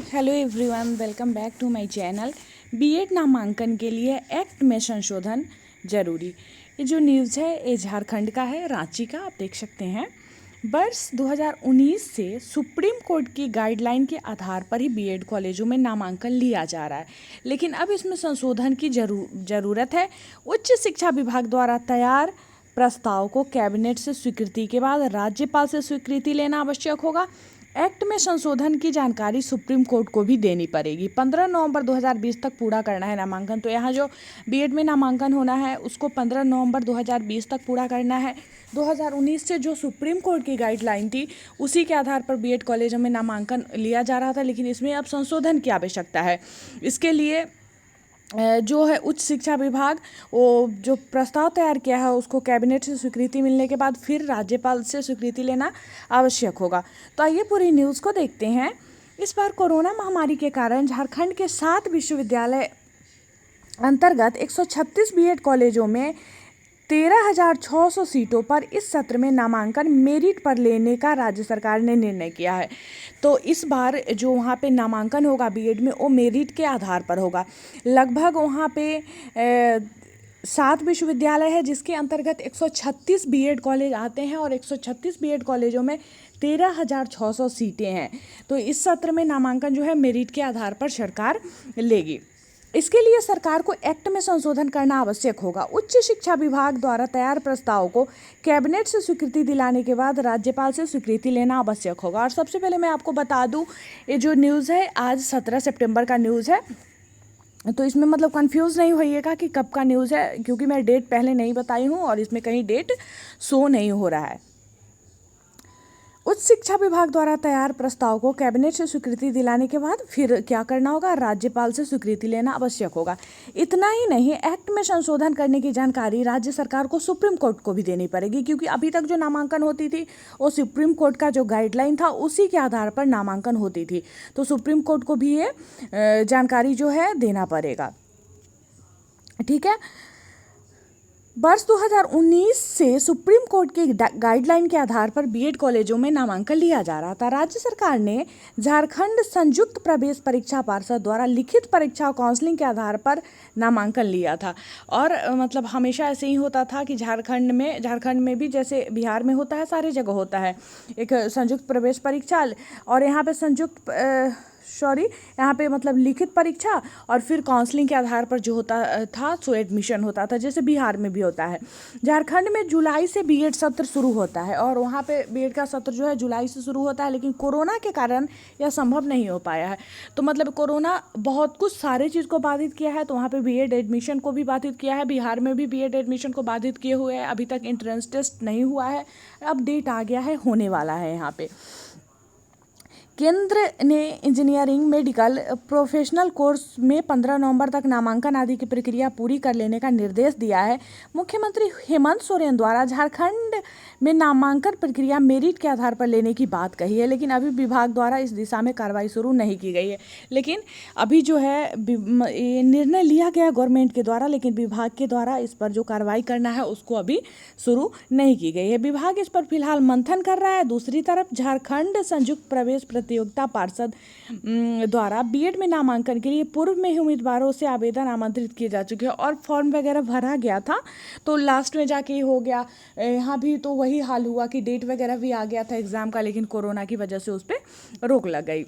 Hello everyone, welcome back to my channel. BEd नामांकन के लिए एक्ट में संशोधन जरूरी। ये जो न्यूज़ है ये झारखंड का है, रांची का, आप देख सकते हैं। वर्ष 2019 से सुप्रीम कोर्ट की गाइडलाइन के आधार पर ही बीएड कॉलेजों में नामांकन लिया जा रहा है, लेकिन अब इसमें संशोधन की ज़रूरत है। उच्च शिक्षा विभाग द्वारा तैयार प्रस्ताव को कैबिनेट से स्वीकृति के बाद राज्यपाल से स्वीकृति लेना आवश्यक होगा। एक्ट में संशोधन की जानकारी सुप्रीम कोर्ट को भी देनी पड़ेगी। 15 नवंबर 2020 तक पूरा करना है नामांकन। तो यहाँ जो बीएड में नामांकन होना है उसको 15 नवंबर 2020 तक पूरा करना है। 2019 से जो सुप्रीम कोर्ट की गाइडलाइन थी उसी के आधार पर बीएड कॉलेजों में नामांकन लिया जा रहा था, लेकिन इसमें अब संशोधन की आवश्यकता है। इसके लिए जो है उच्च शिक्षा विभाग वो जो प्रस्ताव तैयार किया है उसको कैबिनेट से स्वीकृति मिलने के बाद फिर राज्यपाल से स्वीकृति लेना आवश्यक होगा। तो आइए पूरी न्यूज़ को देखते हैं। इस बार कोरोना महामारी के कारण झारखंड के 7 विश्वविद्यालय अंतर्गत 136 बीएड कॉलेजों में 13,600 सीटों पर इस सत्र में नामांकन मेरिट पर लेने का राज्य सरकार ने निर्णय किया है। तो इस बार जो वहाँ पे नामांकन होगा बीएड में वो मेरिट के आधार पर होगा। लगभग वहाँ पे 7 विश्वविद्यालय है जिसके अंतर्गत 136 बीएड कॉलेज आते हैं और 136 बीएड कॉलेजों में 13,600 सीटें हैं। तो इस सत्र में नामांकन जो है मेरिट के आधार पर सरकार लेगी। इसके लिए सरकार को एक्ट में संशोधन करना आवश्यक होगा। उच्च शिक्षा विभाग द्वारा तैयार प्रस्ताव को कैबिनेट से स्वीकृति दिलाने के बाद राज्यपाल से स्वीकृति लेना आवश्यक होगा। और सबसे पहले मैं आपको बता दूं, ये जो न्यूज़ है आज 17 सितंबर का न्यूज़ है, तो इसमें मतलब कंफ्यूज नहीं होइएगा कि कब का न्यूज़ है, क्योंकि मैं डेट पहले नहीं बताई हूँ और इसमें कहीं डेट शो नहीं हो रहा है। उच्च शिक्षा विभाग द्वारा तैयार प्रस्ताव को कैबिनेट से स्वीकृति दिलाने के बाद फिर क्या करना होगा, राज्यपाल से स्वीकृति लेना आवश्यक होगा। इतना ही नहीं, एक्ट में संशोधन करने की जानकारी राज्य सरकार को सुप्रीम कोर्ट को भी देनी पड़ेगी, क्योंकि अभी तक जो नामांकन होती थी वो सुप्रीम कोर्ट का जो गाइडलाइन था उसी के आधार पर नामांकन होती थी। तो सुप्रीम कोर्ट को भी ये जानकारी जो है देना पड़ेगा। ठीक है। वर्ष 2019 से सुप्रीम कोर्ट की गाइडलाइन के आधार पर बीएड कॉलेजों में नामांकन लिया जा रहा था। राज्य सरकार ने झारखंड संयुक्त प्रवेश परीक्षा पार्षद द्वारा लिखित परीक्षा और काउंसलिंग के आधार पर नामांकन लिया था। और मतलब हमेशा ऐसे ही होता था कि झारखंड में भी जैसे बिहार में होता है, सारी जगह होता है एक संयुक्त प्रवेश परीक्षा, और यहाँ पे यहाँ पे मतलब लिखित परीक्षा और फिर काउंसलिंग के आधार पर जो होता था सो एडमिशन होता था, जैसे बिहार में भी होता है। झारखंड में जुलाई से बीएड सत्र शुरू होता है और वहाँ पे बीएड का सत्र जो है जुलाई से शुरू होता है, लेकिन कोरोना के कारण यह संभव नहीं हो पाया है। तो मतलब कोरोना बहुत कुछ सारे चीज़ को बाधित किया है, तो वहाँ पर बीएड एडमिशन को भी बाधित किया है। बिहार में भी बीएड एडमिशन को बाधित किए हुए हैं। अभी तक एंट्रेंस टेस्ट नहीं हुआ है, अब डेट आ गया है, होने वाला है। यहाँ पे केंद्र ने इंजीनियरिंग, मेडिकल, प्रोफेशनल कोर्स में 15 नवंबर तक नामांकन आदि की प्रक्रिया पूरी कर लेने का निर्देश दिया है। मुख्यमंत्री हेमंत सोरेन द्वारा झारखंड में नामांकन प्रक्रिया मेरिट के आधार पर लेने की बात कही है, लेकिन अभी विभाग द्वारा इस दिशा में कार्रवाई शुरू नहीं की गई है। लेकिन अभी जो है ये निर्णय लिया गया गवर्नमेंट के द्वारा, लेकिन विभाग के द्वारा इस पर जो कार्रवाई करना है उसको अभी शुरू नहीं की गई है। विभाग इस पर फिलहाल मंथन कर रहा है। दूसरी तरफ झारखंड संयुक्त प्रवेश प्रतियोगिता पार्षद द्वारा बीएड में नामांकन के लिए पूर्व में ही उम्मीदवारों से आवेदन आमंत्रित किए जा चुके हैं और फॉर्म वगैरह भरा गया था, तो लास्ट में जाके हो गया। यहाँ भी तो वही हाल हुआ कि डेट वगैरह भी आ गया था एग्ज़ाम का, लेकिन कोरोना की वजह से उस पर रोक लग गई।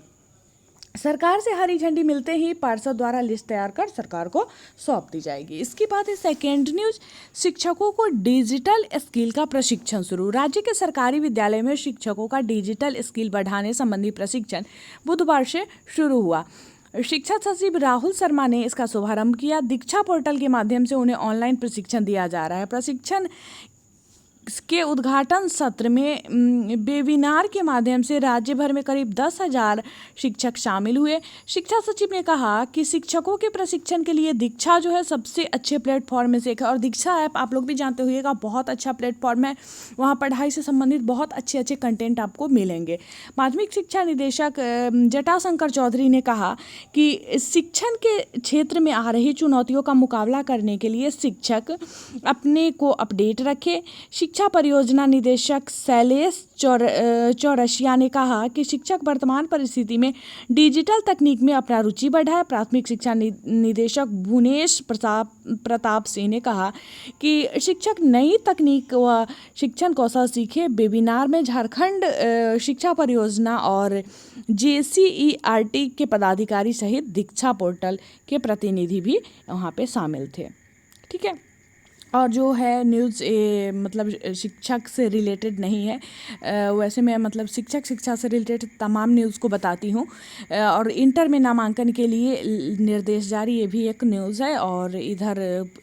सरकार से हरी झंडी मिलते ही पार्षद द्वारा लिस्ट तैयार कर सरकार को सौंप दी जाएगी। इसके बाद है सेकेंड न्यूज, शिक्षकों को डिजिटल स्किल का प्रशिक्षण शुरू। राज्य के सरकारी विद्यालय में शिक्षकों का डिजिटल स्किल बढ़ाने संबंधी प्रशिक्षण बुधवार से शुरू हुआ। शिक्षा सचिव राहुल शर्मा ने इसका शुभारंभ किया। दीक्षा पोर्टल के माध्यम से उन्हें ऑनलाइन प्रशिक्षण दिया जा रहा है। प्रशिक्षण के उद्घाटन सत्र में वेबिनार के माध्यम से राज्य भर में करीब 10,000 शिक्षक शामिल हुए। शिक्षा सचिव ने कहा कि शिक्षकों के प्रशिक्षण के लिए दीक्षा जो है सबसे अच्छे प्लेटफॉर्म में से एक है, और दीक्षा ऐप आप लोग भी जानते होइएगा, बहुत अच्छा प्लेटफॉर्म है। वहाँ पढ़ाई से संबंधित बहुत अच्छे अच्छे कंटेंट आपको मिलेंगे। माध्यमिक शिक्षा निदेशक जटाशंकर चौधरी ने कहा कि शिक्षण के क्षेत्र में आ रही चुनौतियों का मुकाबला करने के लिए शिक्षक अपने को अपडेट रखे। शिक्षा शिक्षा परियोजना निदेशक शैलेश चौरसिया ने कहा कि शिक्षक वर्तमान परिस्थिति में डिजिटल तकनीक में अपना रुचि बढ़ाए। प्राथमिक शिक्षा निदेशक भुवनेश प्रताप सिंह ने कहा कि शिक्षक नई तकनीक व शिक्षण कौशल सीखे। वेबिनार में झारखंड शिक्षा परियोजना और JCERT के पदाधिकारी सहित दीक्षा पोर्टल के प्रतिनिधि भी वहाँ पे शामिल थे। ठीक है, और जो है न्यूज़ मतलब शिक्षक से रिलेटेड नहीं है, वैसे मैं मतलब शिक्षा से रिलेटेड तमाम न्यूज़ को बताती हूँ। और इंटर में नामांकन के लिए निर्देश जारी, ये भी एक न्यूज़ है, और इधर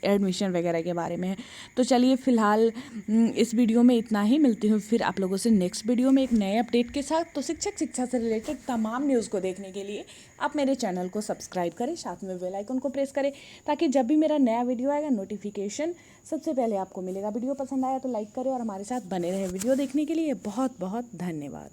एडमिशन वगैरह के बारे में है। तो चलिए फ़िलहाल इस वीडियो में इतना ही। मिलती हूँ फिर आप लोगों से नेक्स्ट वीडियो में एक नए अपडेट के साथ। तो शिक्षा से रिलेटेड तमाम न्यूज़ को देखने के लिए आप मेरे चैनल को सब्सक्राइब करें, साथ में बेल आइकन को प्रेस करें, ताकि जब भी मेरा नया वीडियो आएगा नोटिफिकेशन सबसे पहले आपको मिलेगा। वीडियो पसंद आया तो लाइक करें और हमारे साथ बने रहे। वीडियो देखने के लिए बहुत बहुत धन्यवाद।